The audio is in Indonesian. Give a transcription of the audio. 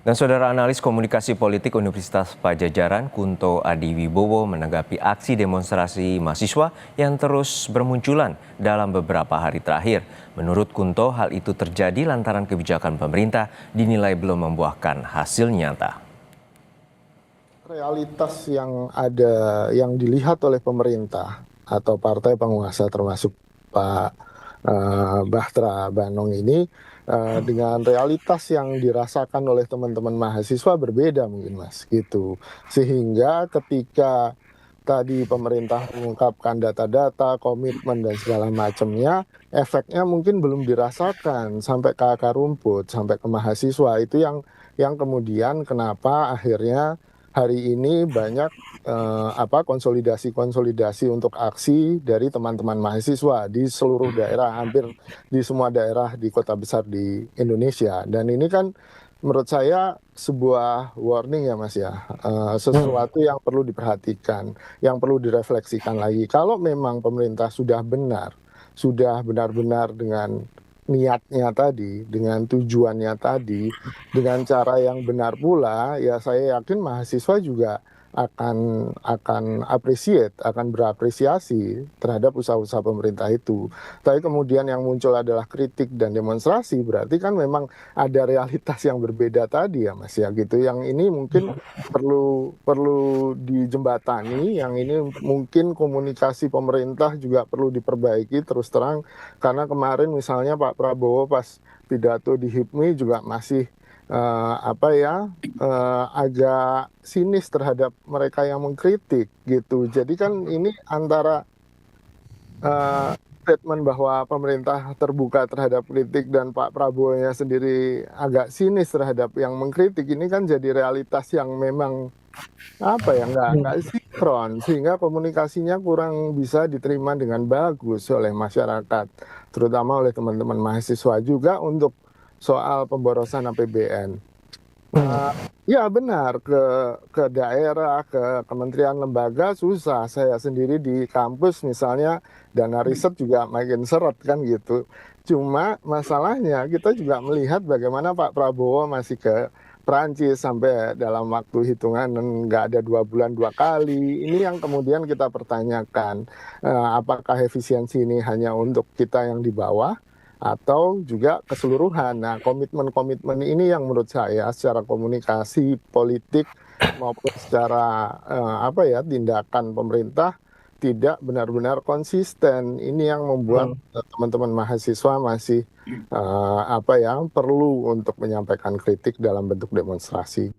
Dan saudara analis komunikasi politik Universitas Padjadjaran Kunto Adiwibowo menanggapi aksi demonstrasi mahasiswa yang terus bermunculan dalam beberapa hari terakhir. Menurut Kunto, hal itu terjadi lantaran kebijakan pemerintah dinilai belum membuahkan hasil nyata. Realitas yang ada, yang dilihat oleh pemerintah atau partai penguasa termasuk Pak Bahtera Banong ini dengan realitas yang dirasakan oleh teman-teman mahasiswa berbeda mungkin Mas gitu. Sehingga ketika tadi pemerintah mengungkapkan data-data, komitmen dan segala macamnya, efeknya mungkin belum dirasakan sampai ke akar rumput, sampai ke mahasiswa. Itu yang kemudian kenapa akhirnya hari ini banyak konsolidasi-konsolidasi untuk aksi dari teman-teman mahasiswa di seluruh daerah, hampir di semua daerah di kota besar di Indonesia. Dan ini kan menurut saya sebuah warning ya Mas ya, sesuatu yang perlu diperhatikan, yang perlu direfleksikan lagi. Kalau memang pemerintah sudah benar-benar dengan niatnya tadi, dengan tujuannya tadi, dengan cara yang benar pula, ya saya yakin mahasiswa juga akan berapresiasi terhadap usaha-usaha pemerintah itu. Tapi kemudian yang muncul adalah kritik dan demonstrasi, berarti kan memang ada realitas yang berbeda tadi ya Mas ya gitu. Yang ini mungkin perlu dijembatani, yang ini mungkin komunikasi pemerintah juga perlu diperbaiki terus terang, karena kemarin misalnya Pak Prabowo pas pidato di HIPMI juga masih agak sinis terhadap mereka yang mengkritik gitu. Jadi kan ini antara statement bahwa pemerintah terbuka terhadap kritik dan Pak Prabowo-nya sendiri agak sinis terhadap yang mengkritik, ini kan jadi realitas yang memang nggak sinkron, sehingga komunikasinya kurang bisa diterima dengan bagus oleh masyarakat, terutama oleh teman-teman mahasiswa juga untuk soal pemborosan APBN. Ya benar, ke daerah, ke kementerian lembaga susah. Saya sendiri di kampus misalnya dana riset juga makin seret kan gitu. Cuma masalahnya kita juga melihat bagaimana Pak Prabowo masih ke Prancis sampai dalam waktu hitungan nggak ada 2 bulan 2 kali. Ini yang kemudian kita pertanyakan, apakah efisiensi ini hanya untuk kita yang di bawah atau juga keseluruhan. Nah, komitmen-komitmen ini yang menurut saya secara komunikasi politik maupun secara tindakan pemerintah tidak benar-benar konsisten. Ini yang membuat teman-teman mahasiswa masih perlu untuk menyampaikan kritik dalam bentuk demonstrasi.